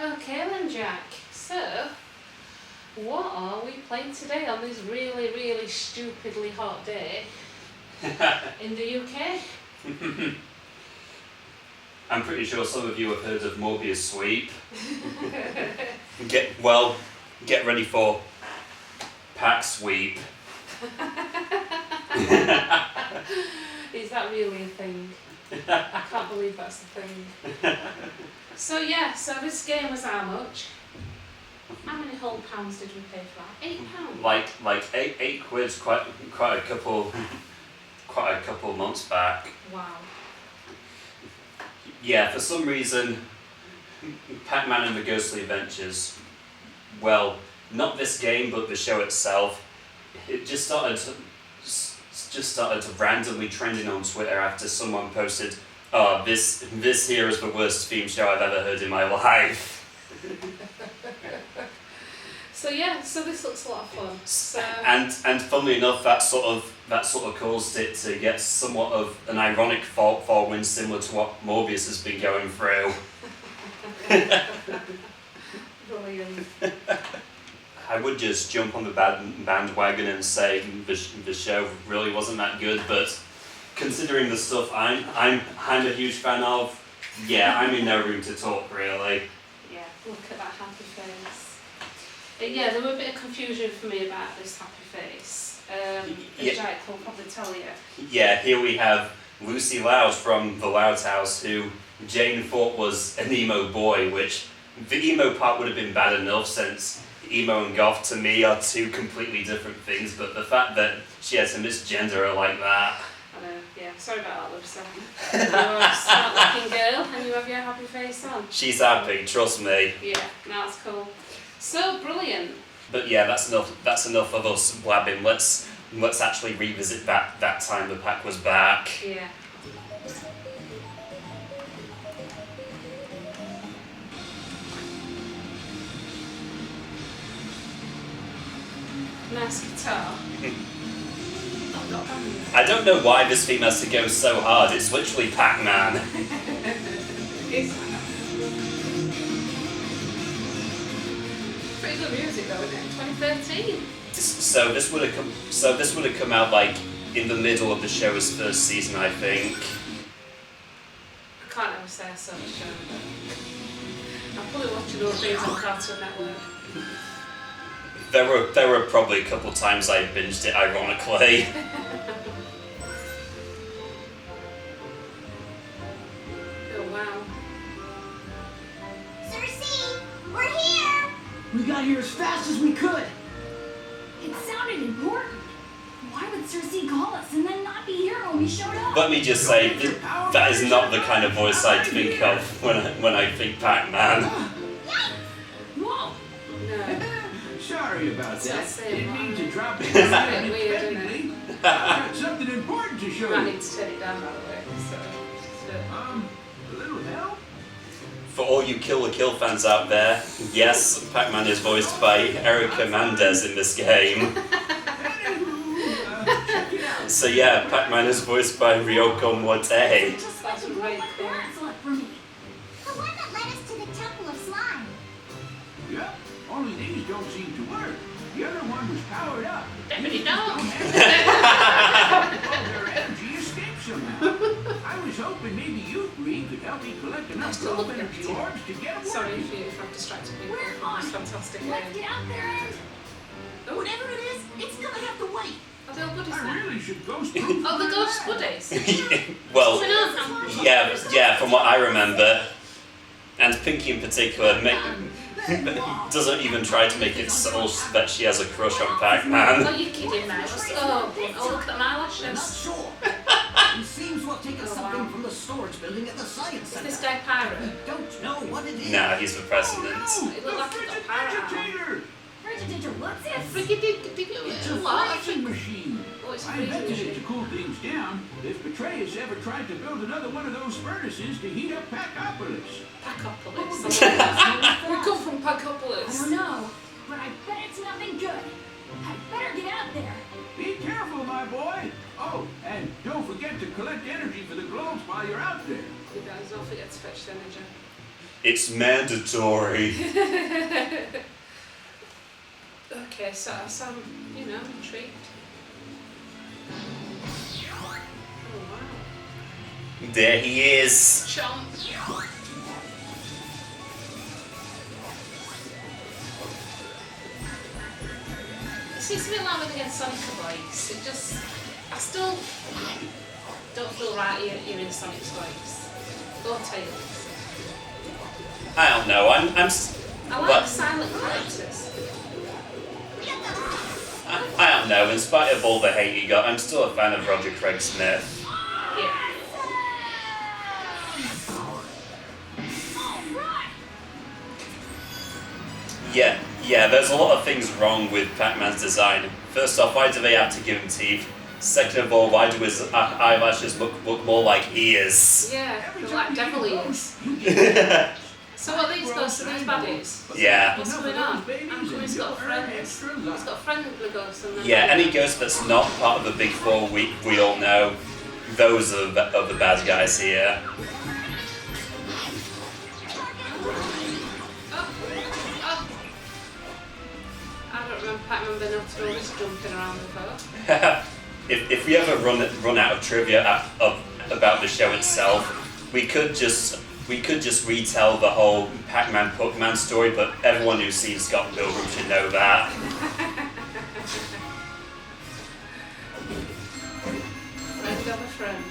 Okay then, Jack. So, what are we playing today on this really, really stupidly hot day in the UK? I'm pretty sure some of you have heard of Morbius Sweep. Get ready for Pack Sweep. Is that really a thing? I can't believe that's a thing. So this game was how much? How many whole pounds did we pay for that? £8? Like eight quid, quite a couple months back. Wow. Yeah, for some reason, Pac-Man and the Ghostly Adventures, well, not this game, but the show itself, it just started randomly trending on Twitter after someone posted, "Oh, this here is the worst theme show I've ever heard in my life." So this looks a lot of fun. So and funnily enough, that sort of caused it to get somewhat of an ironic following, similar to what Morbius has been going through. Brilliant. I would just jump on the bandwagon and say the show really wasn't that good, but considering the stuff I'm a huge fan of, yeah, I'm in no room to talk really. Yeah, look at that happy face. Yeah, there were a bit of confusion for me about this happy face. As Jack will probably tell you. Yeah, here we have Lucy Loud from the Loud House, who Jane thought was an emo boy, which the emo part would have been bad enough since emo and goth to me are two completely different things, but the fact that she has to misgender her like that. I know, yeah, sorry about that, Lucy. You're a smart looking girl and you have your happy face on. She's happy, trust me. Yeah, no, that's cool. So brilliant. But yeah, that's enough of us blabbing. Let's actually revisit that time the pack was back. Yeah. Nice guitar. I don't know why this theme has to go so hard. It's literally Pac-Man. Pretty good music though, isn't it? 2013. So this would have come out like in the middle of the show's first season, I think. I can't ever say I saw the show, but I'm probably watching all things on Cartoon Network. There were probably a couple times I binged it ironically. Oh wow. Cersei, we're here! We got here as fast as we could. It sounded important. Why would Cersei call us and then not be here when we showed up? Let me just say, that is not the kind of voice I think of when I think Pac-Man. Whoa! No. Sorry about that. Didn't mean to drop it It's a bit weird, isn't it? I've got something important to show I you. need to turn it down, by the way. So. A little help? For all you Kill la Kill fans out there, yes, Pac-Man is voiced by Erica Mendez in this game. So yeah, Pac-Man is voiced by Ryoko Mote. That's right there. Words left for me. The one that led us to the Temple of Slime. Yep, only these don't seem to work. The other one was powered up. Deputy Dog. Their energy escaped somehow. I was hoping maybe you three could help me collect enough Still glow looking energy at you. orbs to get them Sorry working. if I've distracted people We're from on. this fantastic Let's game. get out there and... Whatever it is, it's gonna have to wait. Are they all goodies I now? really should ghost proof. Oh, the ghost buddies. Well, What's going on? yeah, from what I remember, and Pinky in particular, doesn't even try to make it subtle that she has a crush on Pac-Man. Oh, you're kidding me. Oh, look at my Not lashes. sure. He seems to have taken something from the storage building at the science Is center. this guy pirate? We don't know what it is. Nah, he's the president. It looked like he's got a pirate arm. Agitator! Frigidity, what's this? It's a What? freezing machine. Oh, it's a I freezing invented it to machine. cool things down. If Betrayus ever tried to build another one of those furnaces to heat up Pacopolis. Pacopolis. We come from I Pacopolis. don't know, but I bet it's nothing good. I'd better get out there. Be careful, my boy. Oh, and don't forget to collect energy for the globes while you're out there. You guys don't forget to fetch the energy. It's mandatory. Okay, so I'm, you know, intrigued. Oh wow. There he is. Chomp. It seems to be like against Sonic voice. It just, I still don't feel right hearing Sonic's voice. Or Tails. I don't know. I like silent characters. I don't know. In spite of all the hate he got, I'm still a fan of Roger Craig Smith. Yeah. Yeah, there's a lot of things wrong with Pac-Man's design. First off, why do they have to give him teeth? Second of all, why do his eyelashes look more like ears? Yeah, they're like devil ears. So what are these ghosts? Are these baddies? Yeah. What's going on? How come he's got friends? He's got friends with the ghosts and then... Yeah, any ghost that's not part of the big four, we all know. Those are the bad guys here. I don't remember Pac-Man being able to do all this jumping around before. If we ever run out of trivia about the show itself, we could just retell the whole Pac-Man story, but everyone who's seen Scott Pilgrim should know that. Friend of a friend.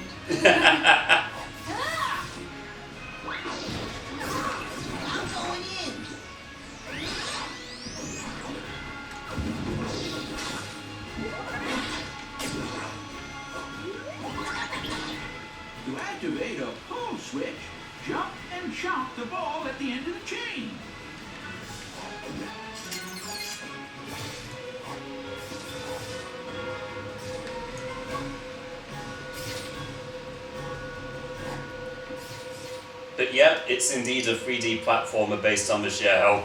I'm going in. To activate a pull switch, jump and chomp the ball at the end of the chain. But yeah, it's indeed a 3D platformer based on the shell.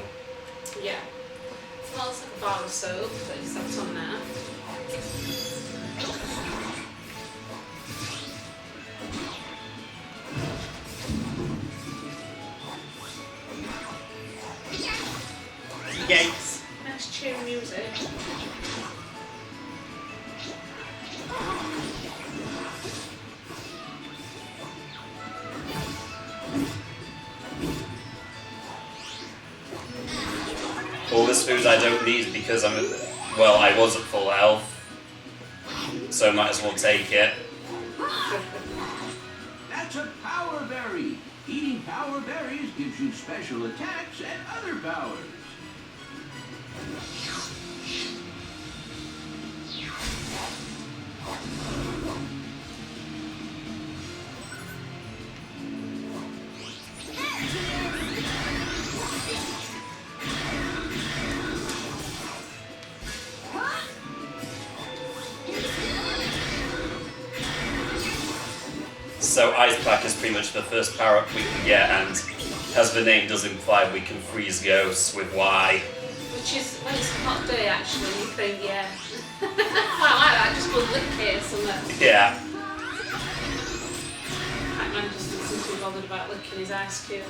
Yeah. It smells like a bar of soap that you sat on there. Yikes! Nice cheery music. All this food I don't need because I was at full health, so might as well take it. That's a power berry. Eating power berries gives you special attacks and other powers. So Ice Pack is pretty much the first power up we can get, and as the name does imply, we can freeze ghosts with Y. Which is, when it's a hot day actually, you think, yeah. Quite like that, just one lick here, something. Yeah. Pac-Man just doesn't seem too bothered about licking his ice cubes.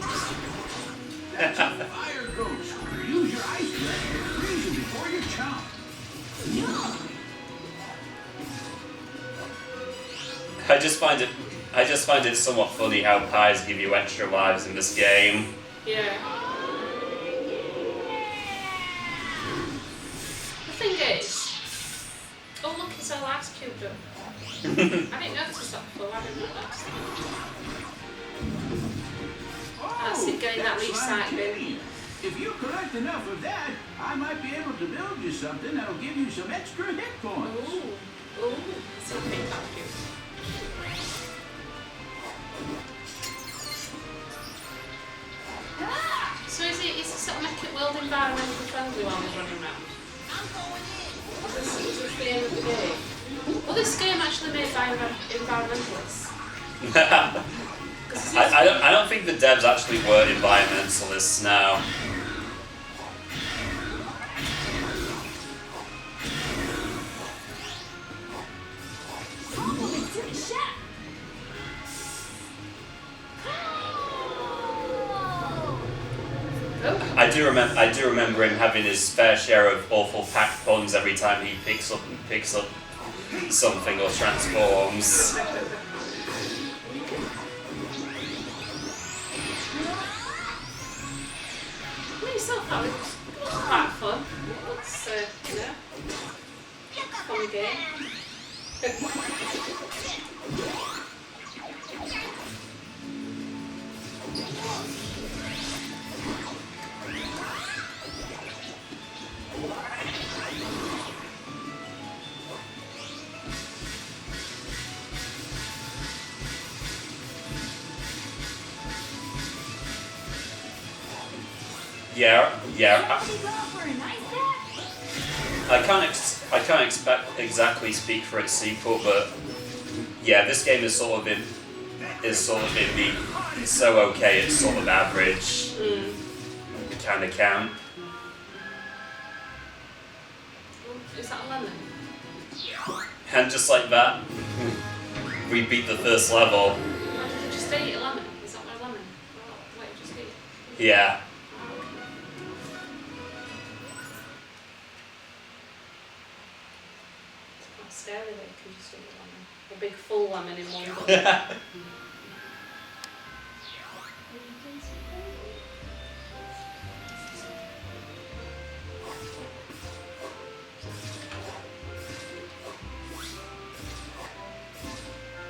That's a fire ghost. Use your ice breath to freeze him before you chomp. I just find it somewhat funny how pies give you extra lives in this game. Yeah. The thing is, oh look, it's all ice cubed up. I didn't notice that before, I didn't notice that. That's it, getting that recycling. Slime. If you collect enough of that, I might be able to build you something that'll give you some extra hit points. Ooh, so pink cube. So is it sort of make it world environmental friendly while we're running around? Is this the end of the game? Well, this game actually made by environmentalists. I don't think the devs actually were environmentalists now. Oh. I do remember him having his fair share of awful pack puns every time he picks up something or transforms. Well, yourself, that was quite fun. It's, you know, fun game. Yeah. Should we go for a nice bath? I can't exactly speak for its sequel, but yeah, this game is sort of in the so okay, it's sort of average kind of count. Is that a lemon? And just like that, we beat the first level. Did you just eat a lemon? Is that my lemon? Oh, wait, just eat. Yeah. It's quite scary that you can just eat a lemon. A big full lemon in one go.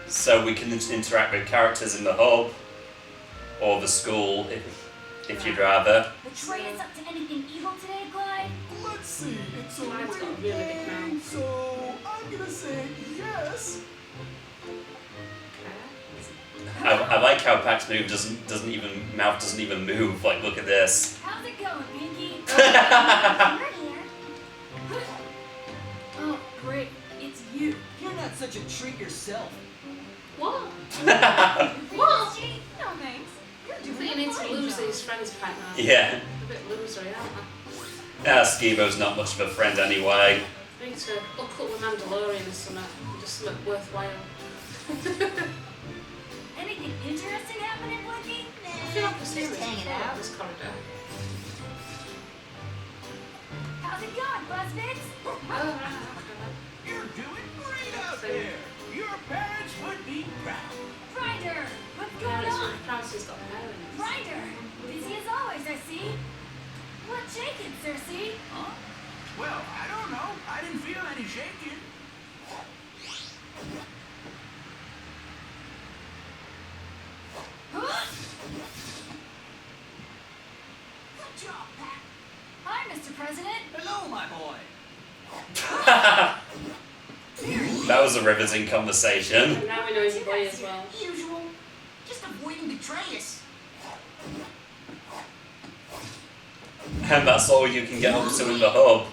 So we can interact with characters in the hub or the school if you'd rather. Betray us up to anything evil today, Clyde? Let's see, it's a Mine's got a winning really big game, mouth. so I'm gonna say yes. I like how Pac's move doesn't even move. Like, look at this. How's it going, Pinky? You're here. Oh, great. It's you. You're not such a treat yourself. What? What? No thanks. You're I doing think you a need to fine lose job. these friends right now. Yeah. A bit losery, aren't Skibo's not much of a friend anyway. they? I need to hook up with Mandalorian or something. Just something worthwhile. Anything interesting happening, Blinky? I feel like I've seen Just this hanging before, out. this corridor. How's it going, Buzzbits? Oh, right, okay. You're doing great out there. Your parents would be proud. Ryder, what's Yeah, going it's on? what Francis got hair in. Ryder, busy as always, I see. What shaking, Cersei? Huh? Well, I don't know. I didn't feel any shaking. Huh? Good job, Pat. Hi, Mr. President. Hello, my boy. That was a riveting conversation. And now we know he's a boy as well. Usual. Just avoiding Betrayus. And that's all you can get up to in the hub.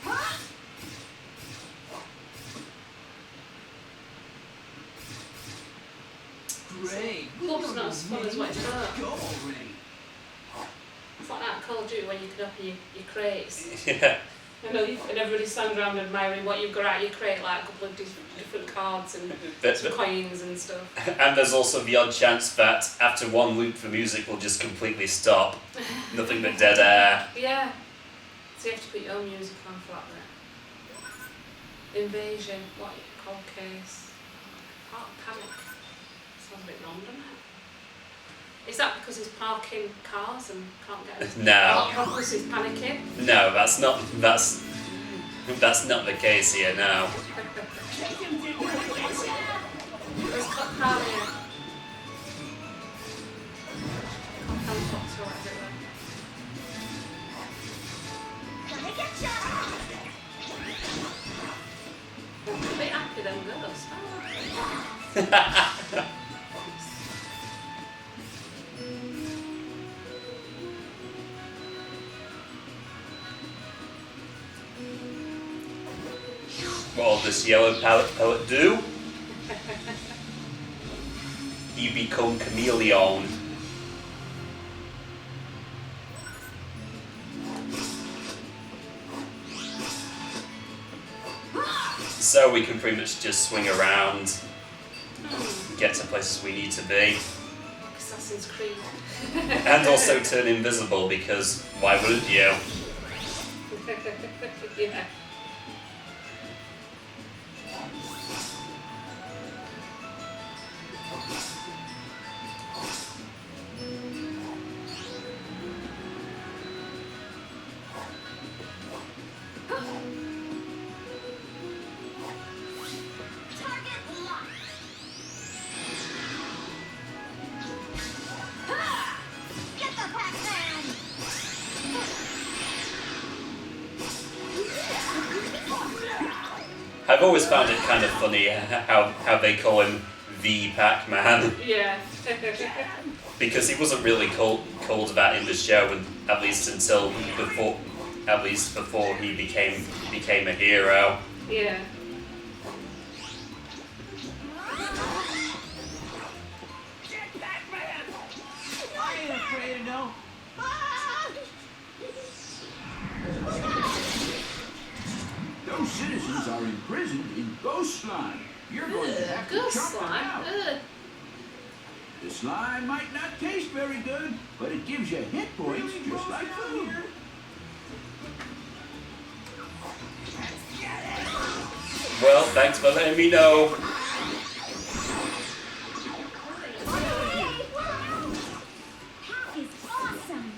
Huh? Great. Club's not as fun as what it's got. Go already. It's like that Call of Duty when you can open your crates. Yeah. And everybody stands around admiring what you've got out of your crate, like a couple of different cards and some coins and stuff. And there's also the odd chance that after one loop the music will just completely stop. Nothing but dead air. Yeah. So you have to put your own music on for that bit. Invasion, what cold case. Panic. Sounds a bit wrong, doesn't it? Is that because he's parking cars and can't get his No. Pacopolis is panicking? No, that's not the case here now. There's car here. Helicopter everywhere. Gonna get ya! A bit happy then, girls. What'll this yellow pellet do? You become chameleon. So we can pretty much just swing around, get to places we need to be. Assassin's Creed. And also turn invisible, because why wouldn't you? Yeah. Target locked. Ha! Get the Pac-man! I've always found it kind of funny how they call him the Pac-Man, Yeah. because he wasn't really called that in the show, and at least before he became a hero. Yeah. I ain't afraid of no. Those citizens are imprisoned in ghost slime. You're going to have to Ghost chop them slime. out. Ugh. The slime might not taste very good, but it gives you hit points just like food. Well, thanks for letting me know. Pac is awesome.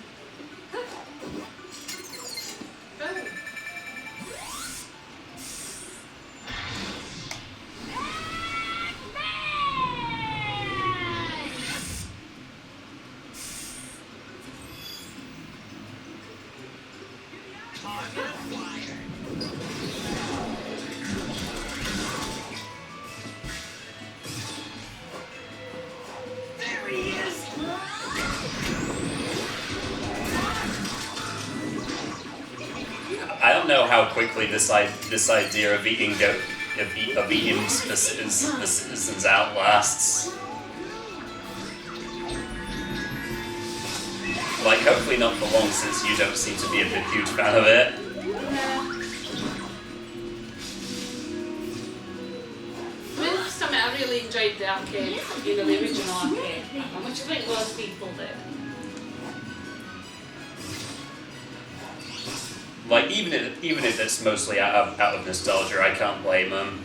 Oh. There he is! I don't know how quickly this idea of eating the citizens outlasts. Like, hopefully not for long, since you don't seem to be a big huge fan of it. I mean, last time I really enjoyed the arcade, you know, the original arcade, Pac-Man, which I think most people did. Like, even if it's mostly out of nostalgia, I can't blame them.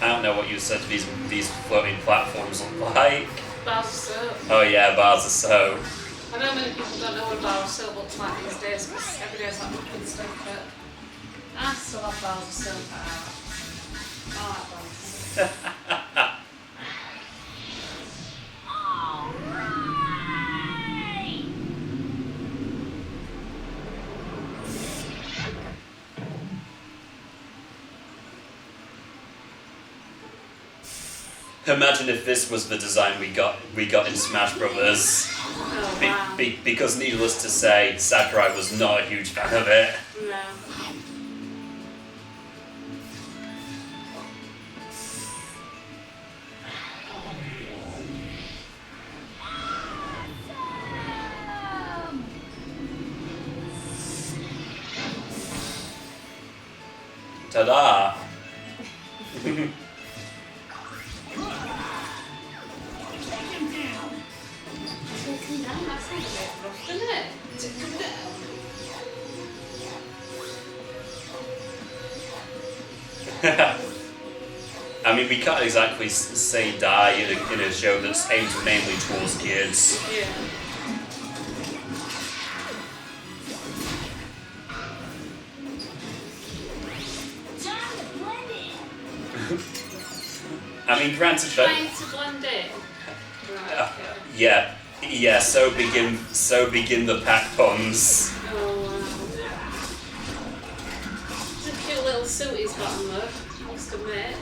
I don't know what you said these floating platforms look like. Bars of soap. Oh yeah, bars of soap. I know many people don't know what a bar of soap looks like these days, because every day's like looking stuff, but I still have bars of soap at home. I like bars of soap. Imagine if this was the design we got in Smash Brothers. Oh, wow. Because needless to say, Sakurai was not a huge fan of it. No. Ta-da! That's not a bit rough, isn't it? Take him down. I mean, we can't exactly say die in a show that's aimed mainly towards kids. Yeah. Time to blend in. I mean, granted, Trying to blend in. Right, okay. yeah. So begin the pack puns. Oh, wow. It's a cute little suit he's got on though, must admit.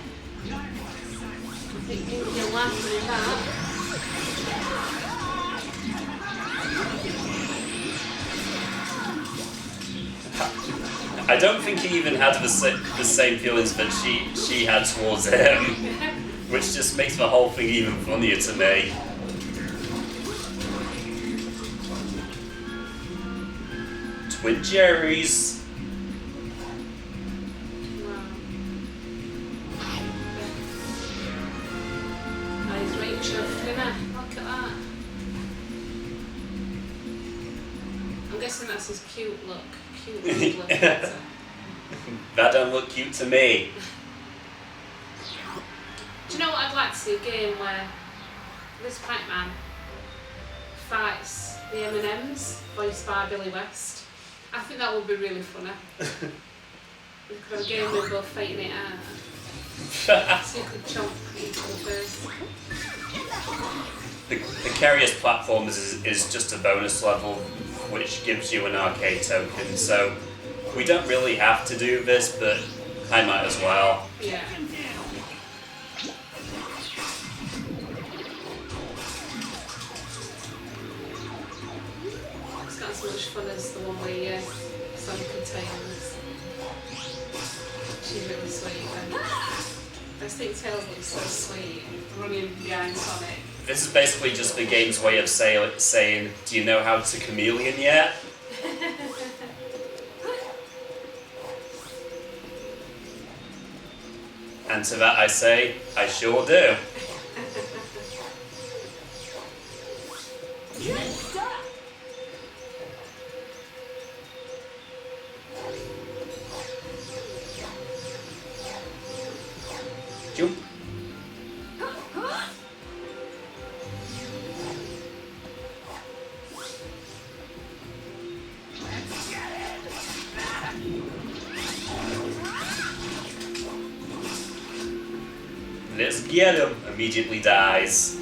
think you'll like me that. I don't think he even had the same feelings that she had towards him, which just makes the whole thing even funnier to me. Twin Jerrys. Wow. Oh, he's really chuffed, isn't he? Look at that. I'm guessing that's his cute look. Cute look. That don't look cute to me. Do you know what I'd like to see? A game where this Pac-Man fights the M&Ms, voiced by Billy West. I think that would be really funny. We could have a game where we're both fighting it out. So you could chomp each other's. The Curious Platforms is just a bonus level which gives you an arcade token, so we don't really have to do this, but I might as well. Yeah. It's not as much fun as the one where Sonic and Tails. She's really sweet. And I just think Tails looks so sweet, running behind Sonic. This is basically just the game's way of saying, do you know how to chameleon yet? And to that I say, I sure do. Jump. Let's get him. Immediately dies.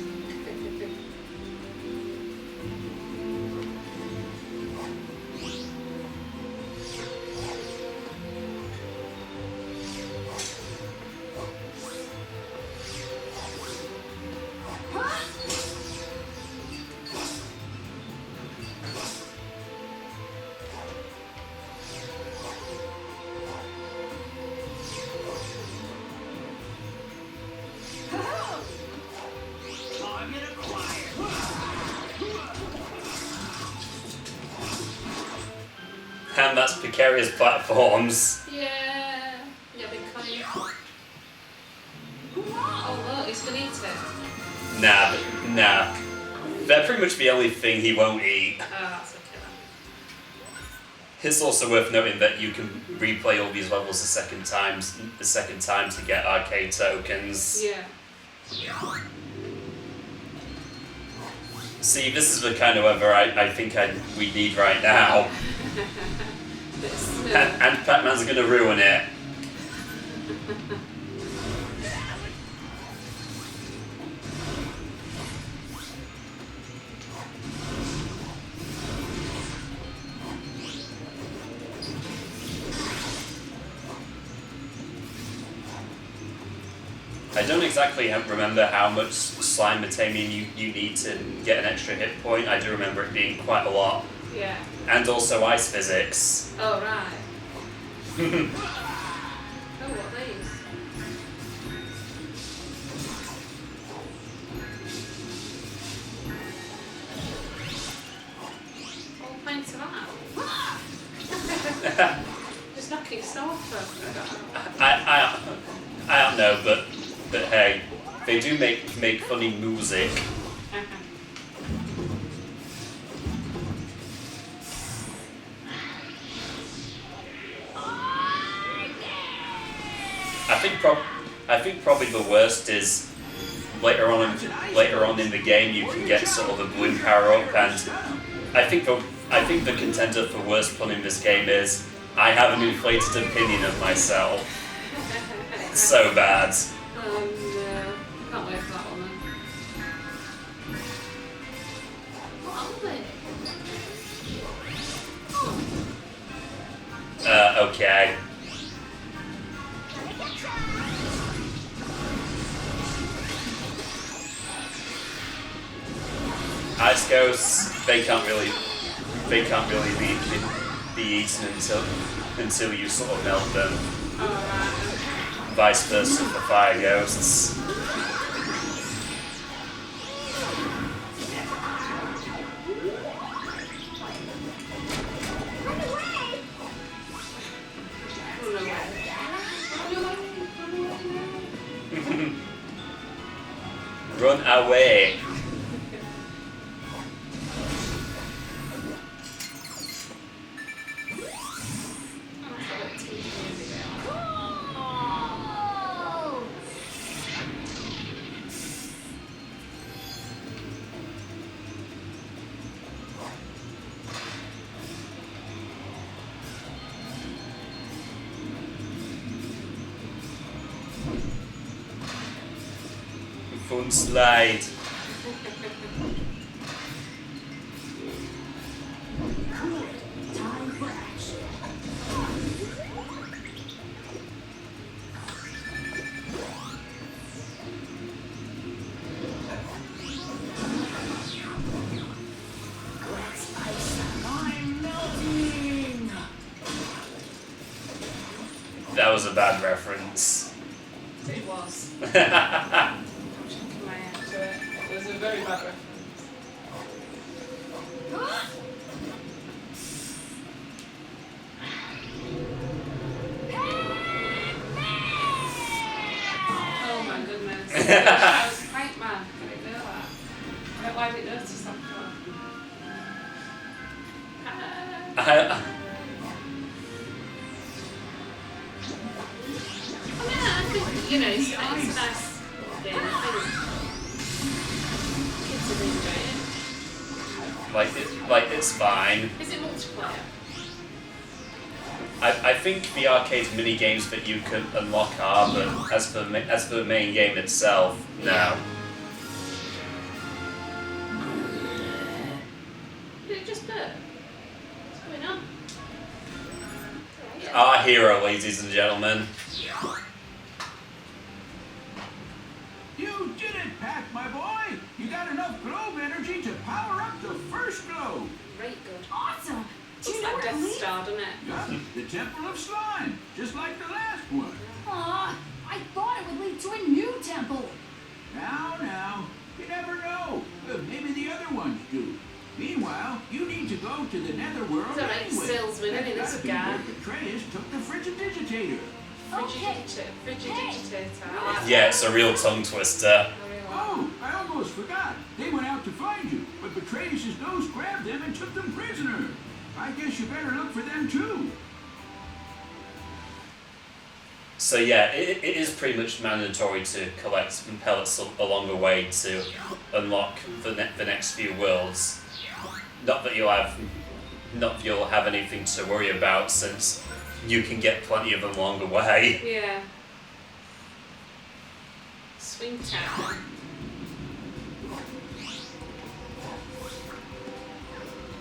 And that's Precarious Platforms. Yeah. Yeah, big coin. Oh look, he's gonna eat it. Nah. They're pretty much the only thing he won't eat. Oh, that's okay then. It's also worth noting that you can replay all these levels the second time to get arcade tokens. Yeah. See, this is the kind of weather I think we need right now. And Pac-Man's gonna ruin it. I don't exactly remember how much slime metamium you need to get an extra hit point. I do remember it being quite a lot. Yeah. And also ice physics. Oh, right. Oh, what are these? All points of that. Just knocking snow off. I don't know, but hey, they do make funny music. I think probably the worst is later on in the game you can get sort of a balloon power up, and I think the contender for worst pun in this game is I have an inflated opinion of myself. It's so bad. No. Can't wait for that one then. What are they? Okay. ghosts, they can't really be eaten until you sort of melt them. Vice versa for fire ghosts. Run away. Fun slide. Time for action. Let's ice them. I'm melting. That was a bad reference. It was. It was a very bad reference. Oh my goodness. That was Pac-man. I didn't know that. Why did it notice that before? I think, you know, it's a nice game. I think kids will enjoy it. like it's fine. Is it multiplayer? I think the arcade mini games that you can unlock are, but as for the main game itself, no. Did it just burp? What's going on? Our hero, ladies and gentlemen. You did it, Pac, my boy! You got enough globe energy to power up the first globe! Great good. Awesome. Do you It's know like where to Death lead? Star, doesn't it? Yeah, the Temple of Slime, just like the last one. Aw, I thought it would lead to a new temple. Now, you never know. Maybe the other ones do. Meanwhile, you need to go to the netherworld It's alright, anyway. salesman, isn't it, That's this gotta be guy? where Atreus took the Frigidigitator. Frigidigitator. Yeah, it's a real tongue twister. Oh, I almost forgot. They went out to find you, but Atreus' ghost grabbed them and took them prisoner. I guess you better look for them too. So yeah, it is pretty much mandatory to collect some pellets along the way to unlock the next few worlds. Not that you'll have anything to worry about, since you can get plenty of them along the way. Yeah. Swing town.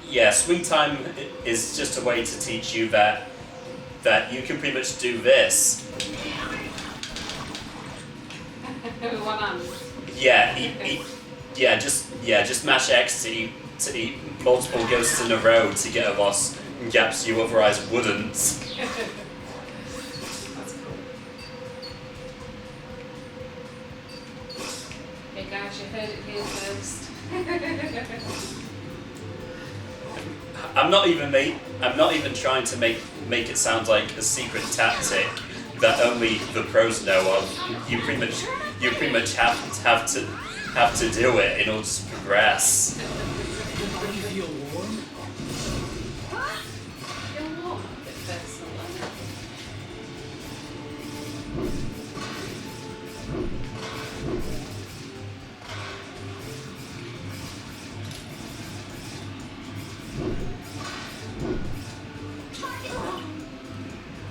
Yeah, swing time is just a way to teach you that you can pretty much do this. One hand. Yeah, just mash X to eat multiple ghosts in a row to get across gaps you otherwise wouldn't. That's cool. Hey guys, you heard it here first. I'm not even trying to make it sound like a secret tactic that only the pros know of. You pretty much have to do it in order to progress. Anybody feel warm? Feel warm, a bit personal, isn't it?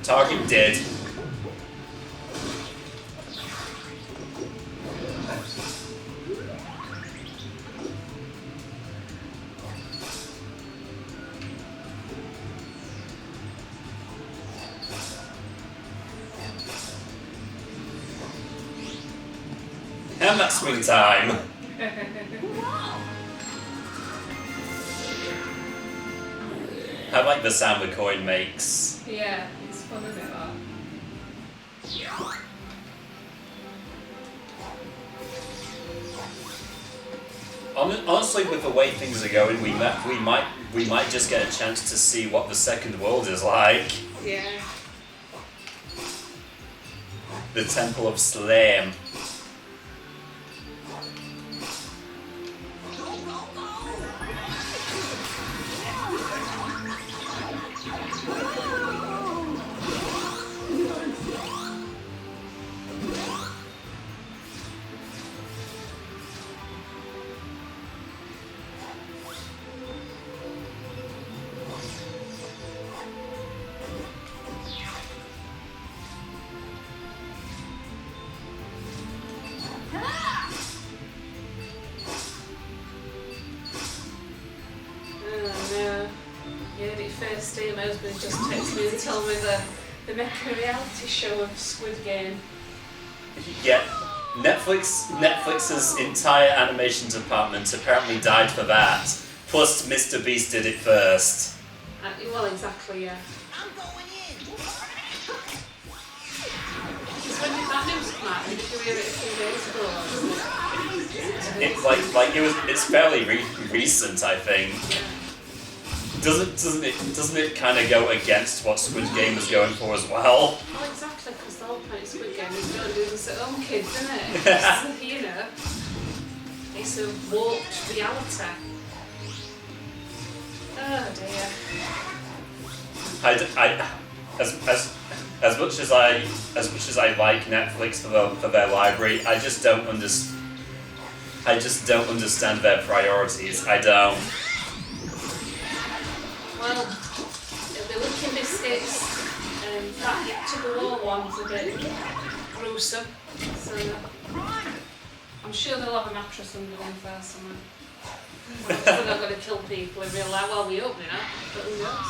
Target dead. And that's swing time. Wow. I like the sound the coin makes. Yeah, it's fun, isn't it, that? Honestly, with the way things are going, we might just get a chance to see what the second world is like. Yeah. The Temple of Slame. First day, my husband just texted me and told me that they're making a reality show of Squid Game. Yeah, Netflix's entire animation department apparently died for that. Plus, Mr. Beast did it first. Well, exactly, yeah. I'm going in. Because when did that news come out? Did you hear it a few days ago? It's fairly recent, I think. Doesn't it kind of go against what Squid Game was going for as well? Well, exactly, because the whole point of Squid Game is don't do this at home, kids, isn't it? It's, you know, it's a warped reality. Oh dear. As much as I like Netflix for their library, I just don't understand their priorities. I don't. Well, it'll be Licking Biscuits, and that Get to the War one's a bit gruesome, so I'm sure they'll have a mattress under them first somewhere. Well, they're not going to kill people in real life. Well, we hope not, but who knows?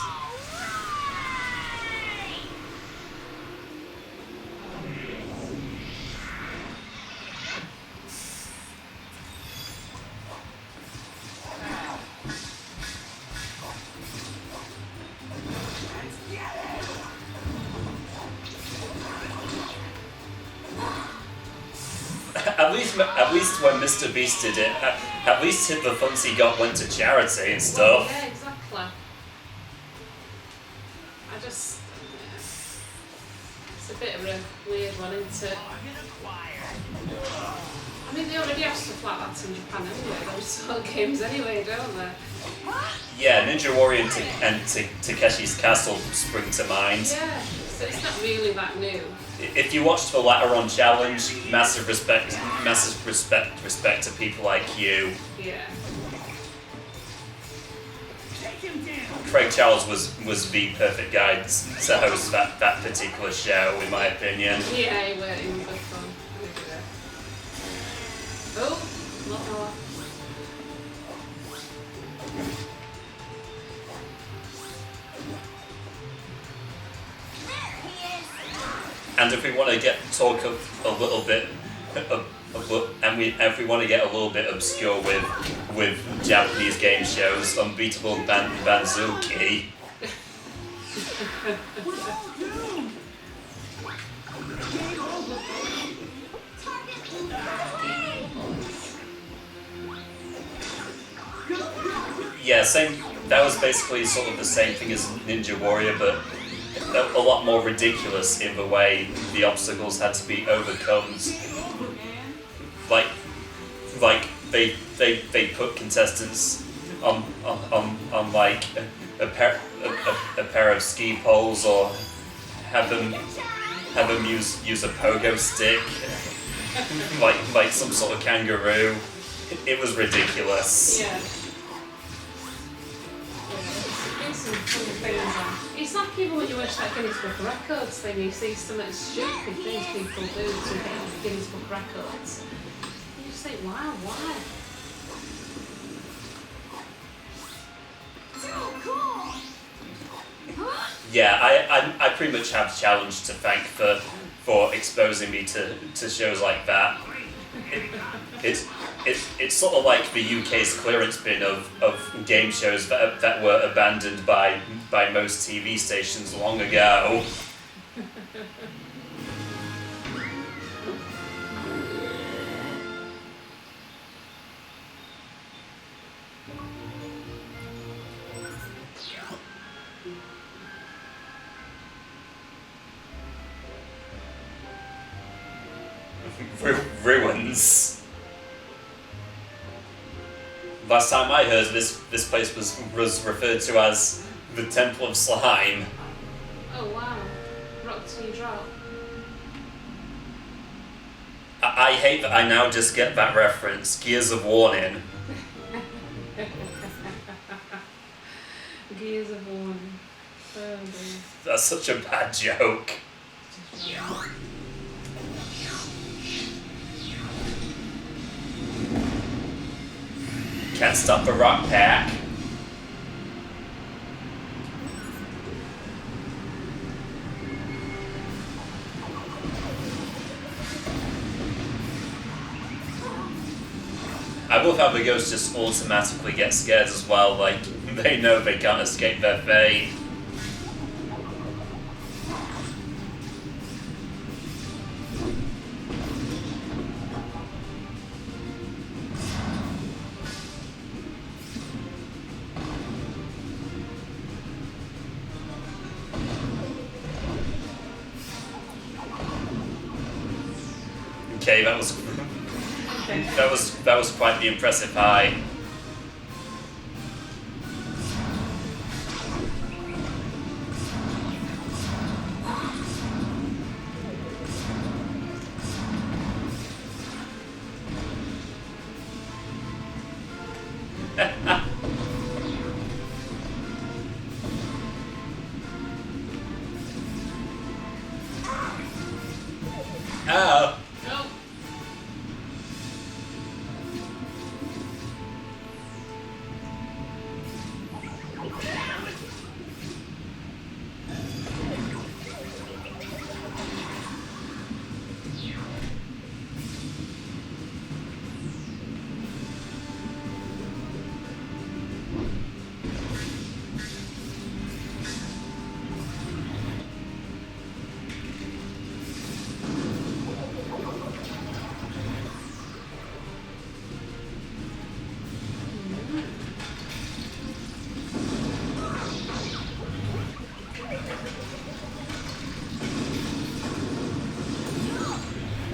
At least when Mr. Beast did it, at least the funds he got went to charity and stuff. Yeah, exactly. It's a bit of a weird one, isn't it? I mean, they already have stuff like that in Japan anyway, those sort of games anyway, don't they? Yeah, Ninja Warrior and Takeshi's Castle spring to mind. Yeah, so it's not really that new. If you watched the Lateron Challenge, massive respect to people like you. Yeah. Craig Charles was the perfect guy to host that particular show, in my opinion. Yeah, he was good fun. Oh, not more. And if we want to talk a little bit, if we want to get a little bit obscure with Japanese game shows, Unbeatable Banzuki. Yeah, same. That was basically sort of the same thing as Ninja Warrior, but a lot more ridiculous in the way the obstacles had to be overcome. Like they put contestants on like a pair of ski poles, or have them use a pogo stick, like some sort of kangaroo. It was ridiculous. Yeah. It's like even when you watch that Guinness Book of Records thing, you see some of the stupid things people do to get into Guinness Book Records. You just think, wow, why? Yeah, I pretty much have Challenge to thank for exposing me to shows like that. it's sort of like the UK's clearance bin of game shows that were abandoned by most TV stations long ago. Ruins. Last time I heard, this place was referred to as the Temple of Slime. Oh wow. Rock till you drop. I hate that I now just get that reference. Gears of Warning. Gears of Warning. Oh dear. That's such a bad joke. Can't stop the rock pack. I love how the ghosts just automatically get scared as well, like they know they can't escape their fate. Okay, that was quite the impressive high. Oh.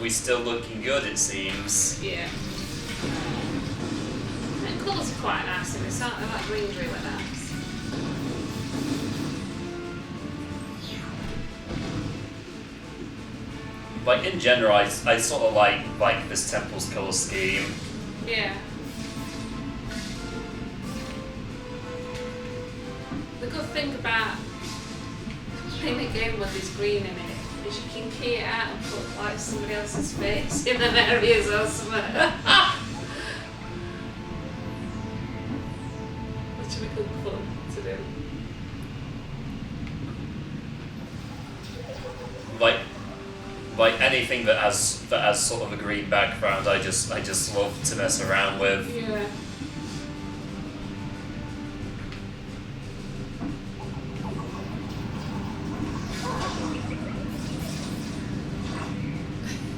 We're still looking good, it seems. Yeah. And colours are quite nice in this, aren't they? Like green's really nice. Like in general, I sort of like this temple's colour scheme. Yeah. The good thing about playing a game with this green in it is you can key it out and put like somebody else's face in them areas or something. Which would be good fun to do. Like anything that has sort of a green background, I just love to mess around with. Yeah.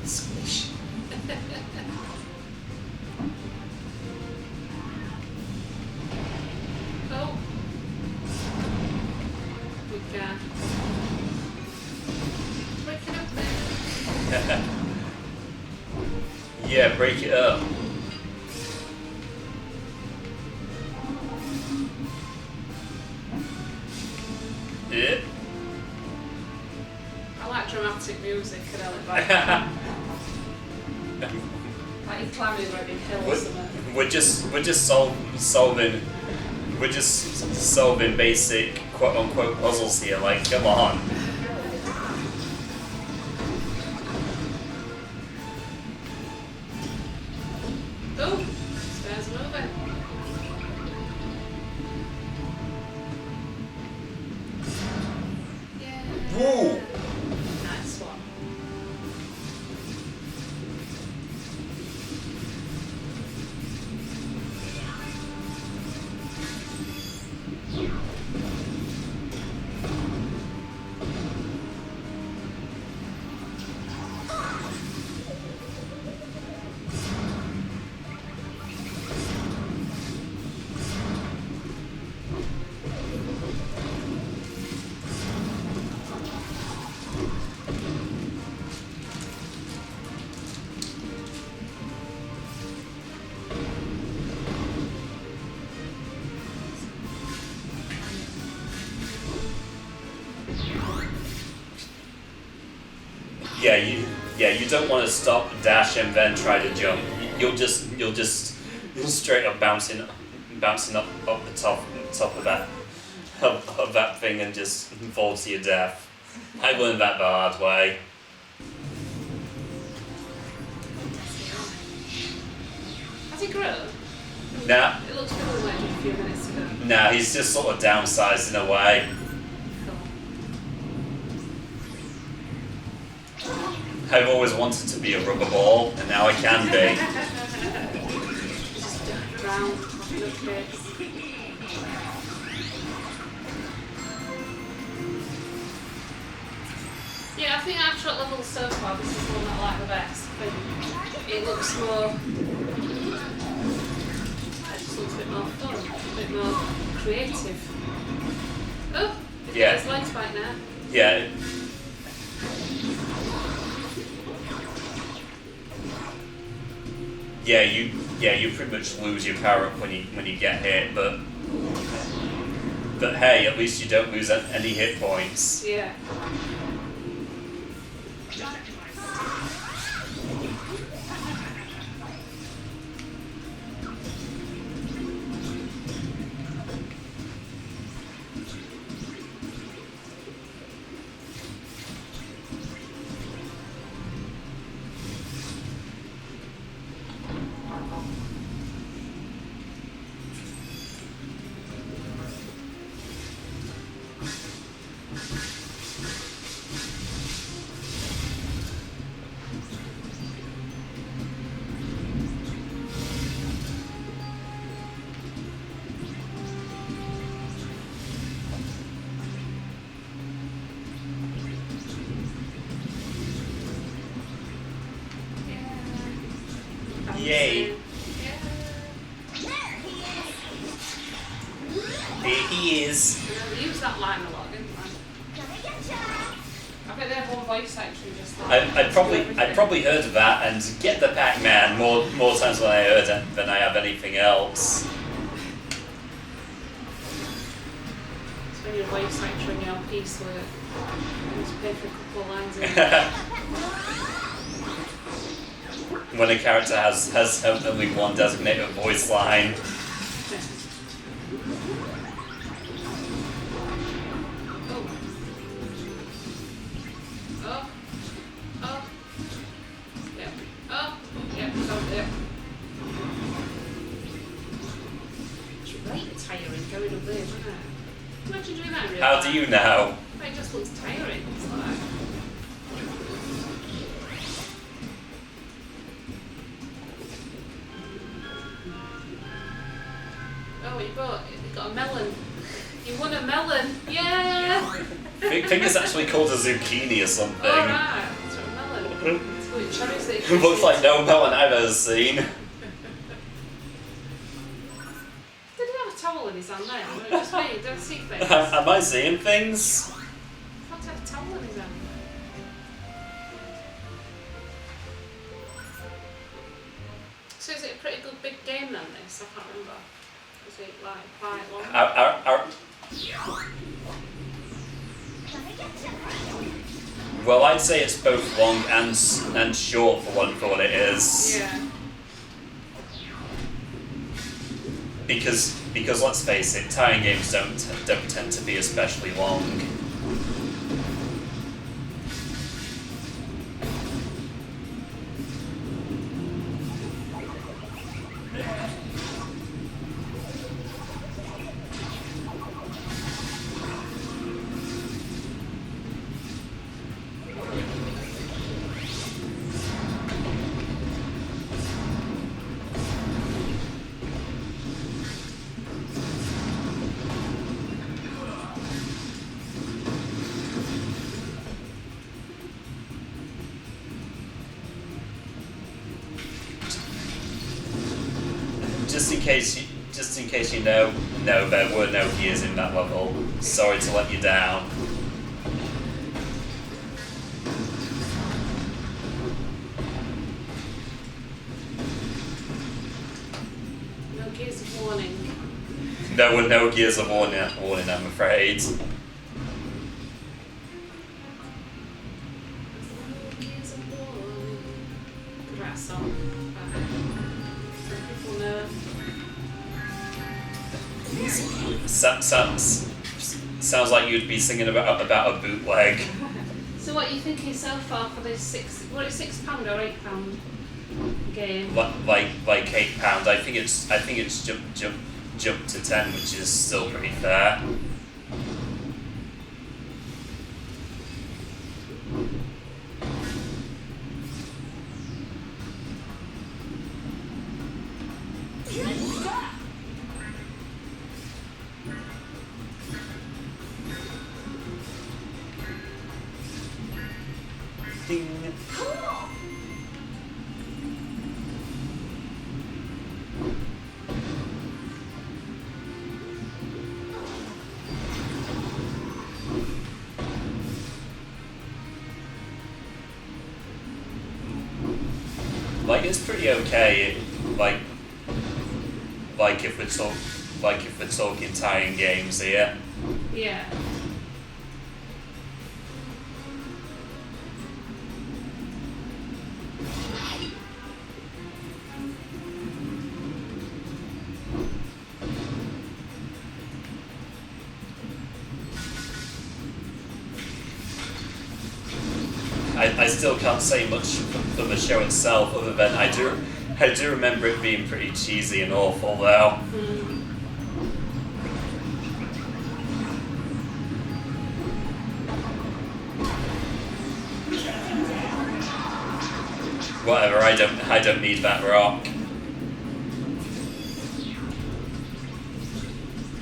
Squish. Oh. We can. Break it up there. Yeah, break it up. Yeah. I like dramatic music and I like like you're climbing over a big hill or something. We're just solving basic quote unquote puzzles here. Like, come on. Oh, stairs moving. Yeah. Woo! Nice one. Yeah, you don't want to stop, dash, and then try to jump. You'll straight up bouncing up the top of that thing and just fall to your death. I learned that the hard way. Has he grown? Nah, It looks bigger than a few minutes ago. nah, he's just sort of downsized in a way. I've always wanted to be a rubber ball, and now I can be. Just round, cupcakes. Yeah, I think actual levels so far, this is the one that I like the best. I think it looks more. It just looks a bit more fun, a bit more creative. Oh, he's got his legs back now. Yeah. You pretty much lose your power up when you get hit, but hey, at least you don't lose any hit points. Yeah. Yay. Yeah. There he is. They use that line a lot, didn't they? I bet they have one voice actually just like. I probably heard of that and get the Pac-Man more times than I heard it than I have anything else. It's when you're a voice actor and you're on piecework. You just pay for a couple of lines in. When a character has only one designated voice line. How do you know? It just looks tiring. It's like. Oh, you got a melon. You won a melon. Yeah. I think it's actually called a zucchini or something. All right. It's a melon. It's got cherries that you Looks like no melon I've ever seen. Did he have a towel in his hand then? Or just me? Don't see things. Am I seeing things? Had to have a towel in his hand. So is it a pretty good big game then, this? I can't remember. Is it like quite long? Well, I'd say it's both long and short for what it is. Yeah. Because let's face it, tying games don't tend to be especially long. Just in case you know, no, there were no gears in that level. Sorry to let you down. No gears of warning. There were no gears of warning, I'm afraid. Gears of warning. Sounds like you'd be singing about a bootleg. So what are you thinking so far for this £6 or £8 game? Like £8. I think it's jumped to 10, which is still pretty fair. Ding. Like it's pretty okay. Like if we're talking tie-in games here. Yeah. I still can't say much for the show itself, other than I do remember it being pretty cheesy and awful though. Whatever, I don't need that rock.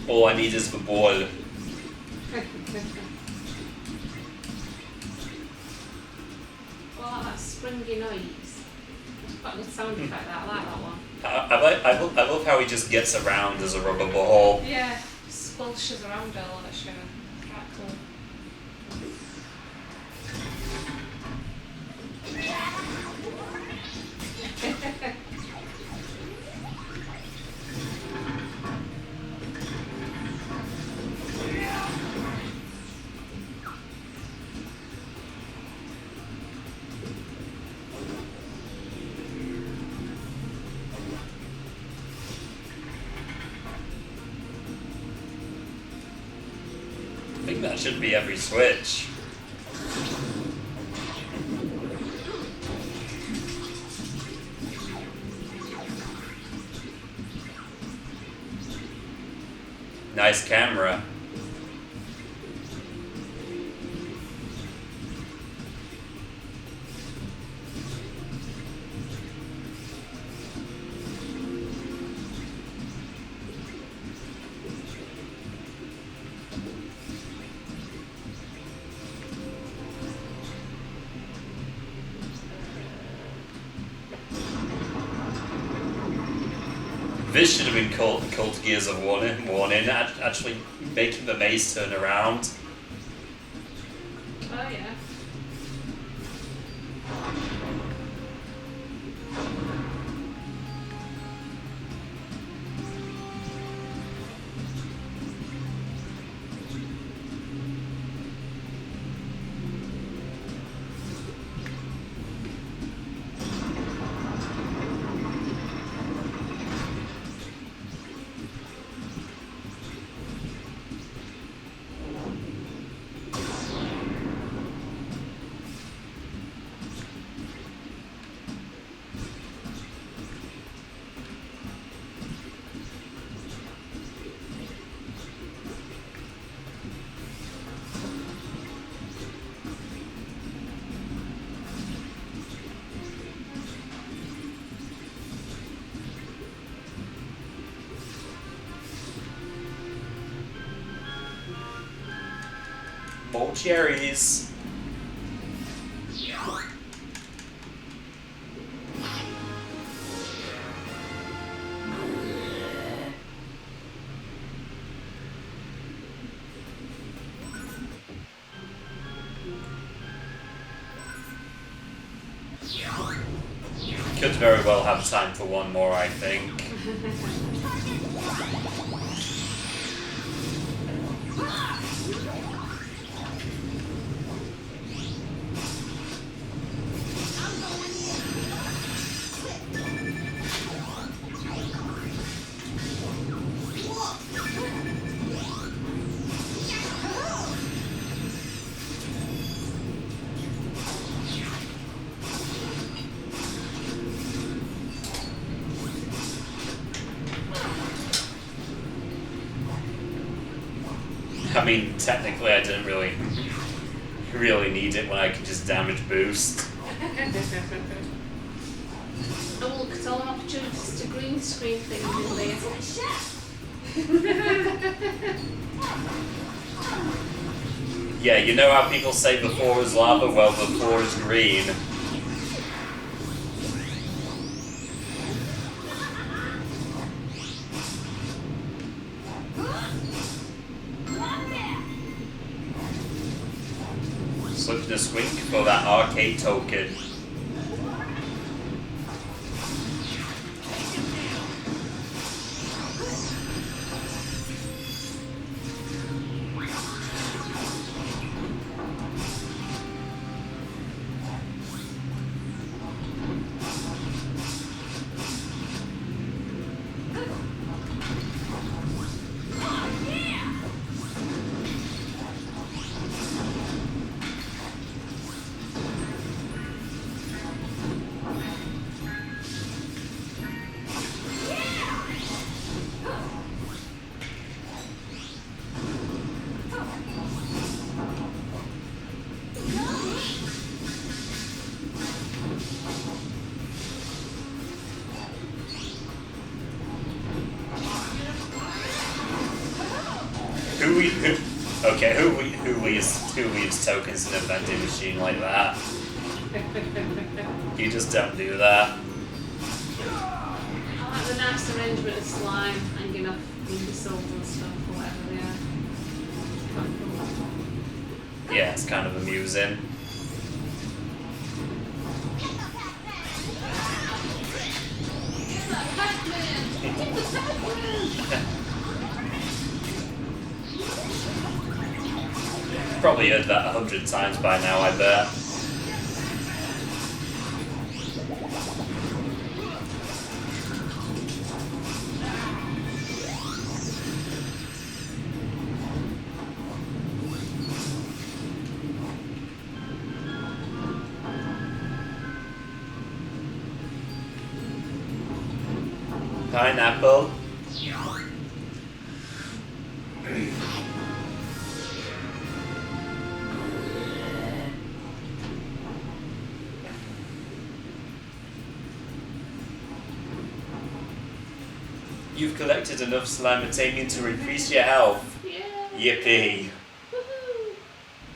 All I need is the ball. Well, that springy noise. It's quite a good sound effect, that. I like that one. I love how he just gets around as a rubber ball. Yeah, splashes around a lot of sugar. Quite cool. I think that should be every switch. Nice camera. This should have been called Gears of Warning, actually making the maze turn around. Oh, yeah. More cherries. Could very well have time for one more, I think. I mean, technically, I didn't really need it when I could just damage boost. Oh, look at all the opportunities to green screen things in there. Yeah, you know how people say before is lava? Well, before is green. Slip the swing for that arcade token. Who leaves tokens in a vending machine like that? You just don't do that. I like the nice arrangement of slime hanging off imbeciles and stuff or whatever they are. Yeah, it's kind of amusing. Probably heard that 100 times by now, I bet. Pineapple. You've collected enough slimitanium to increase your health. Yeah. Yippee. Woohoo.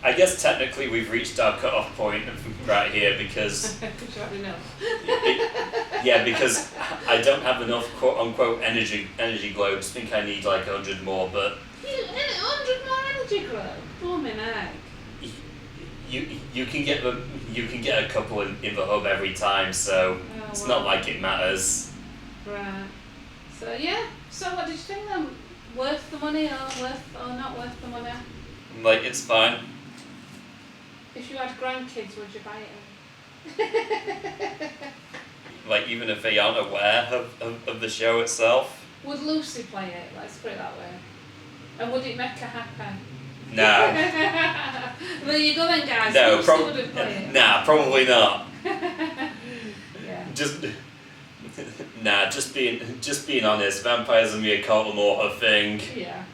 I guess technically we've reached our cut-off point right here because... yeah, because I don't have enough quote-unquote energy globes. I think I need like 100 more, but... 100 more energy globes? Blooming egg. You can get a couple in the hub every time, so it's not like it matters. Right. So yeah. So what did you think then? Worth the money or not worth the money? Like, it's fine. If you had grandkids, would you buy it? Like, even if they aren't aware of the show itself. Would Lucy play it? Let's put it that way. And would it make her happy? No. There you go then, guys. No, Lucy wouldn't play it. Nah, probably not. Yeah. Just being honest, vampires and the occult are more a thing. Yeah.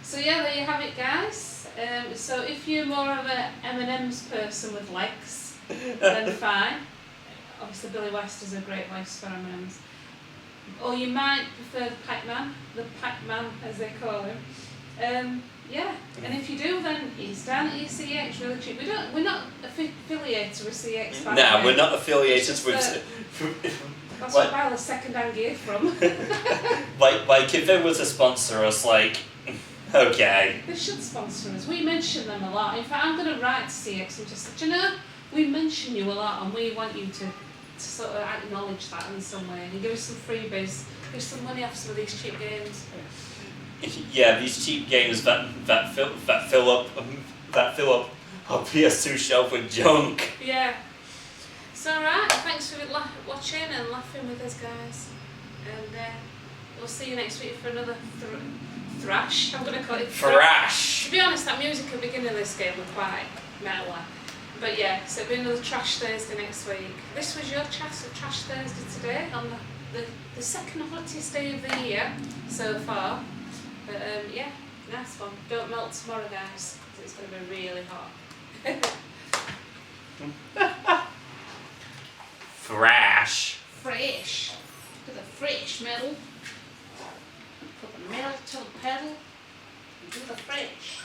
So yeah, there you have it, guys. So if you're more of a M&M's person with legs, then fine. Obviously Billy West is a great voice for M&M's. Or you might prefer the Pac-man as they call him. Yeah, and if you do, then he's down at your CX really cheap. We're not affiliated with CX. No, we're not affiliated with. That's where I buy the second-hand gear from. like if they were to sponsor us, like, okay. They should sponsor us. We mention them a lot. In fact, I'm going to write to CX and just say, do you know, we mention you a lot, and we want you to sort of acknowledge that in some way, and give us some freebies, give us some money off some of these cheap games. Yeah, these cheap games that fill up our PS2 shelf with junk. Yeah. So right, thanks for watching and laughing with us, guys, and we'll see you next week for another thrash. I'm going to call it thrash. To be honest, that music at the beginning of this game was quite metal. But yeah, so it'll be another Trash Thursday next week. This was your Trash Thursday today on the second hottest day of the year so far. But yeah, Nice one. Don't melt tomorrow, guys, because it's going to be really hot. Thrash. Fresh. Look at the fresh metal. Put the metal to the pedal and do the fresh.